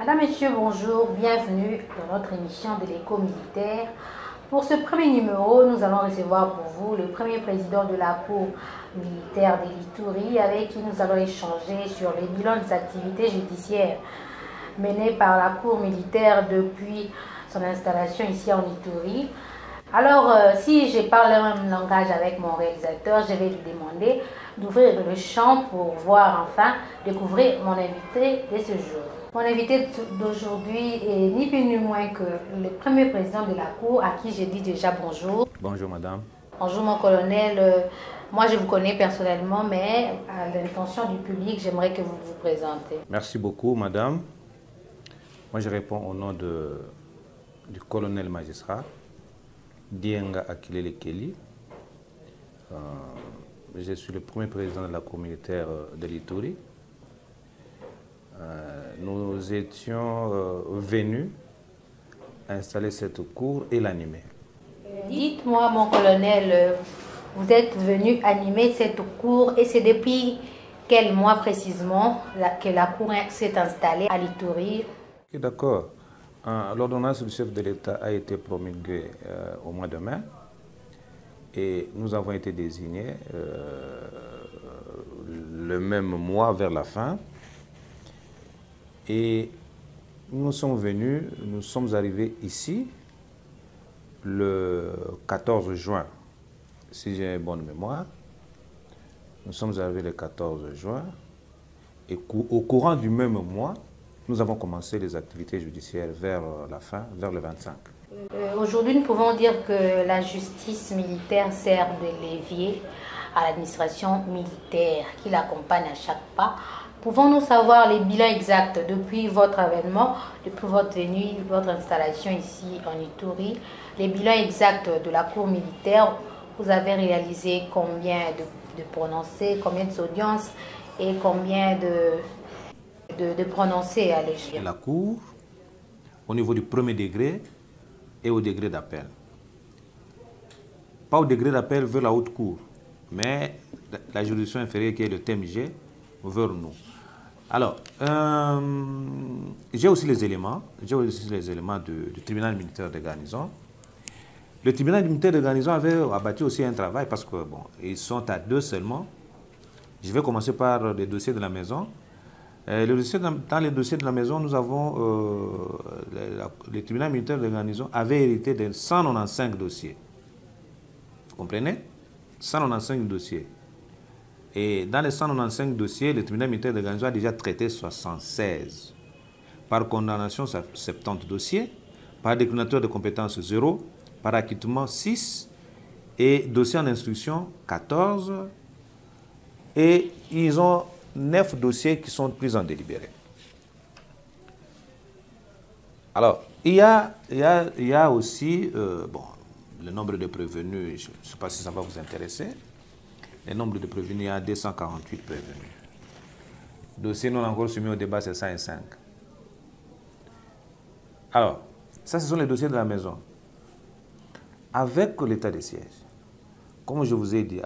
Madame, Monsieur, bonjour, bienvenue dans notre émission de l'écho militaire. Pour ce premier numéro, nous allons recevoir pour vous le premier président de la Cour militaire de l'Ituri avec qui nous allons échanger sur les bilans des activités judiciaires menées par la Cour militaire depuis son installation ici en Ituri. Alors, si je parle le même langage avec mon réalisateur, je vais lui demander d'ouvrir le champ pour voir enfin découvrir mon invité de ce jour. Mon invité d'aujourd'hui est ni plus ni moins que le premier président de la Cour, à qui j'ai dit déjà bonjour. Bonjour madame. Bonjour mon colonel. Moi je vous connais personnellement, mais à l'intention du public, j'aimerais que vous vous présentez. Merci beaucoup madame. Moi je réponds au nom du colonel magistrat Dienga Akilele Kelly. Je suis le premier président de la Cour militaire de l'Ituri. Nous étions venus installer cette cour et l'animer. Dites-moi, mon colonel, vous êtes venu animer cette cour et c'est depuis quel mois précisément que la cour s'est installée à l'Ituri? D'accord. L'ordonnance du chef de l'État a été promulguée au mois de mai et nous avons été désignés le même mois vers la fin. Et nous sommes venus, nous sommes arrivés ici le 14 juin, si j'ai une bonne mémoire. Nous sommes arrivés le 14 juin et au courant du même mois, nous avons commencé les activités judiciaires vers la fin, vers le 25. Aujourd'hui, nous pouvons dire que la justice militaire sert de levier à l'administration militaire qui l'accompagne à chaque pas. Pouvons-nous savoir les bilans exacts depuis votre avènement, depuis votre venue, votre installation ici en Ituri, les bilans exacts de la Cour militaire? Vous avez réalisé combien de prononcés, combien d'audiences et combien de prononcés à l'échelle? La Cour, au niveau du premier degré et au degré d'appel. Pas au degré d'appel vers la haute cour, mais la juridiction inférieure qui est le TMG vers nous. Alors, j'ai aussi les éléments du tribunal militaire de garnison. Le tribunal militaire de garnison avait abattu aussi un travail parce que, bon, ils sont à deux seulement. Je vais commencer par les dossiers de la maison. Dans les dossiers de la maison, nous avons, le tribunal militaire de garnison avait hérité de 195 dossiers. Vous comprenez? 195 dossiers. Et dans les 195 dossiers, le tribunal militaire de garnison a déjà traité 76. Par condamnation, 70 dossiers. Par déclinateur de compétences 0. Par acquittement 6. Et dossier en instruction 14. Et ils ont 9 dossiers qui sont pris en délibéré. Alors, il y a aussi bon, le nombre de prévenus, je ne sais pas si ça va vous intéresser. Le nombre de prévenus, il y a 248 prévenus. Dossier non encore soumis au débat, c'est 105. Alors, ça, ce sont les dossiers de la maison. Avec l'état de siège, comme je vous ai dit,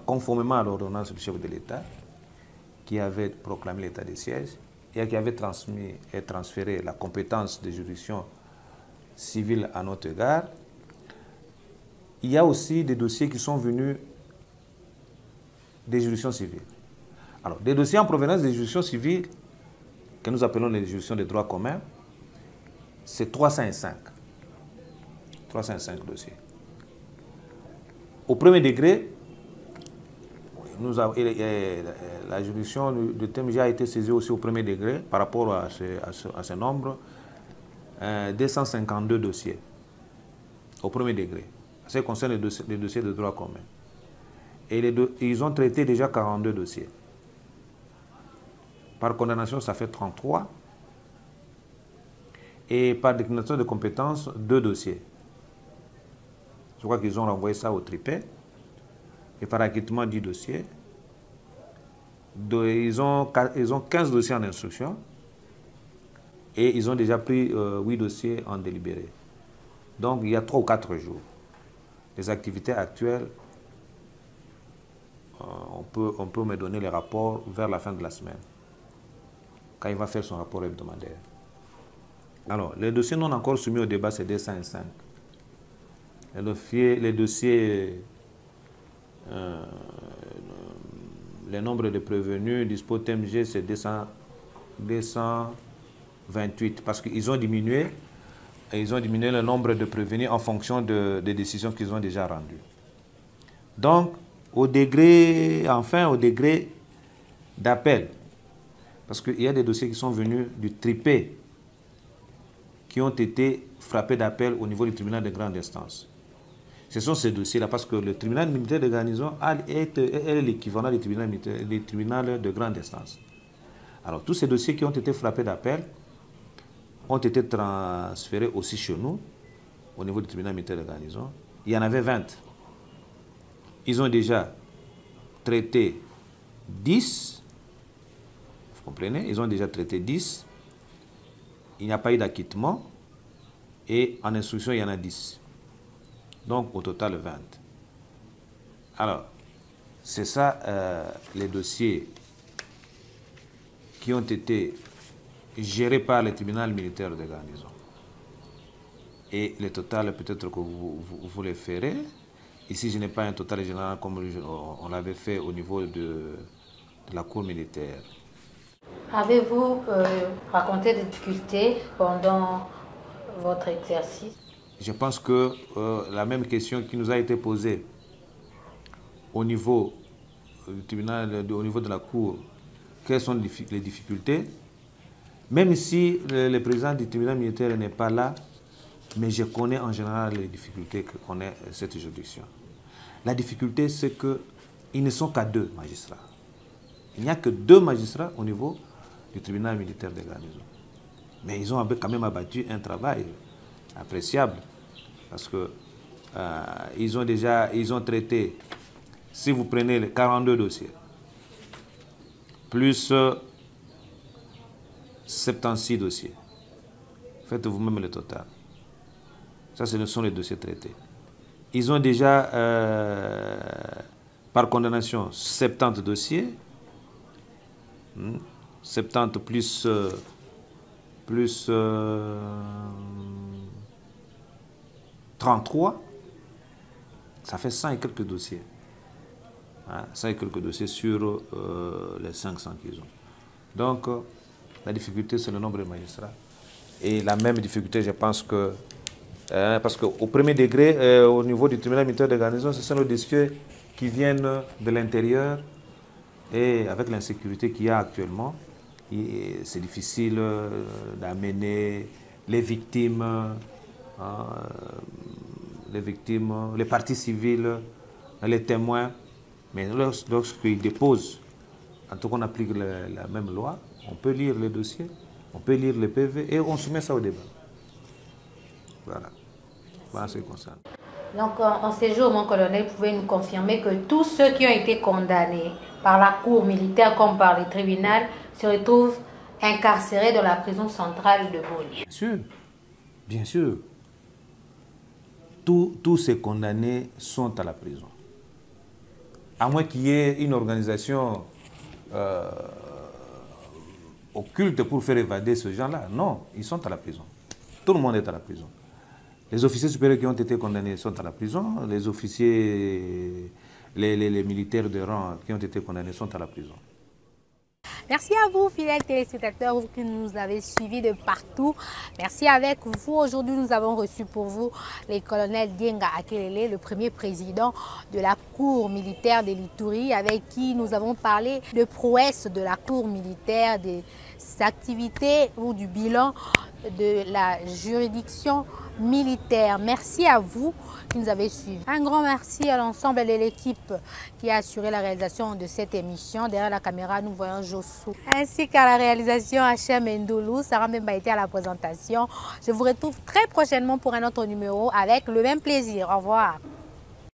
conformément à l'ordonnance du chef de l'État, qui avait proclamé l'état de siège et qui avait transmis et transféré la compétence de juridiction civile à notre égard, il y a aussi des dossiers qui sont venus des juridictions civiles. Alors, des dossiers en provenance des juridictions civiles, que nous appelons les juridictions de droit commun, c'est 305. 305 dossiers. Au premier degré, la juridiction de TMG a été saisie aussi au premier degré par rapport à ce nombre, 252 dossiers au premier degré. Ça concerne les dossiers de droit commun. Et ils ont traité déjà 42 dossiers. Par condamnation, ça fait 33. Et par déclinaison de compétences, 2 dossiers. Je crois qu'ils ont renvoyé ça au tripé. Et par acquittement, 10 dossiers. Ils ont 15 dossiers en instruction. Et ils ont déjà pris 8 dossiers en délibéré. Donc, il y a 3 ou 4 jours. Les activités actuelles, on peut me donner les rapports vers la fin de la semaine. quand il va faire son rapport hebdomadaire. Alors, les dossiers non encore soumis au débat, c'est 205. Les dossiers, le nombre de prévenus dispo TMG, c'est 228, parce qu'ils ont diminué le nombre de prévenus en fonction des décisions qu'ils ont déjà rendues. Donc, au degré d'appel, parce qu'il y a des dossiers qui sont venus du tripé, qui ont été frappés d'appel au niveau du tribunal de grande instance. Ce sont ces dossiers-là, parce que le tribunal militaire de garnison est l'équivalent du tribunal de grande instance. Alors, tous ces dossiers qui ont été frappés d'appel ont été transférés aussi chez nous, au niveau du tribunal militaire de garnison. Il y en avait 20. Ils ont déjà traité 10. Vous comprenez? Ils ont déjà traité 10. Il n'y a pas eu d'acquittement. Et en instruction, il y en a 10. Donc, au total, 20. Alors, c'est ça les dossiers qui ont été gérés par le tribunal militaire de garnison. Et le total, peut-être que vous le ferez. Ici, je n'ai pas un total général comme on l'avait fait au niveau de la cour militaire. Avez-vous rencontré des difficultés pendant votre exercice? Je pense que la même question qui nous a été posée au niveau du tribunal, au niveau de la cour, quelles sont les difficultés, même si le président du tribunal militaire n'est pas là, mais je connais en général les difficultés que connaît cette juridiction. La difficulté, c'est qu'ils ne sont qu'à 2 magistrats. Il n'y a que 2 magistrats au niveau du tribunal militaire de garnison. Mais ils ont quand même abattu un travail appréciable, parce que ils ont traité, si vous prenez les 42 dossiers, plus 76 dossiers, faites vous-même le total. Ça, ce sont les dossiers traités. Ils ont déjà, par condamnation, 70 dossiers, 70 plus 33, ça fait 100 et quelques dossiers. 100 et quelques dossiers sur les 500 qu'ils ont. Donc, la difficulté, c'est le nombre de magistrats. Et la même difficulté, je pense que, parce qu'au premier degré, au niveau du tribunal militaire de garnison, ce sont les dossiers qui viennent de l'intérieur, et avec l'insécurité qu'il y a actuellement, c'est difficile d'amener les victimes, les parties civiles, les témoins. Mais lorsqu'ils déposent, en tout cas on applique la même loi, on peut lire les dossiers, on peut lire les PV et on soumet ça au débat. Voilà. Voilà ce qui concerne. Donc, en ces jours, mon colonel, pouvez nous confirmer que tous ceux qui ont été condamnés par la cour militaire comme par le tribunal se retrouvent incarcérés dans la prison centrale de Bunia? Bien sûr, bien sûr. Tous ces condamnés sont à la prison. À moins qu'il y ait une organisation occulte pour faire évader ce gens-là. Non, ils sont à la prison. Tout le monde est à la prison. Les officiers supérieurs qui ont été condamnés sont à la prison. Les officiers, les militaires de rang qui ont été condamnés sont à la prison. Merci à vous, fidèles téléspectateurs, vous qui nous avez suivis de partout. Merci avec vous. Aujourd'hui, nous avons reçu pour vous le colonel Dienga Akelele, le premier président de la cour militaire de l'Ituri, avec qui nous avons parlé de prouesses de la cour militaire, des activités ou du bilan de la juridiction militaire. Merci à vous qui nous avez suivis. Un grand merci à l'ensemble de l'équipe qui a assuré la réalisation de cette émission. Derrière la caméra, nous voyons Jossou, ainsi qu'à la réalisation Hachem Ndoulou. Sarah Memba était à la présentation. Je vous retrouve très prochainement pour un autre numéro avec le même plaisir. Au revoir.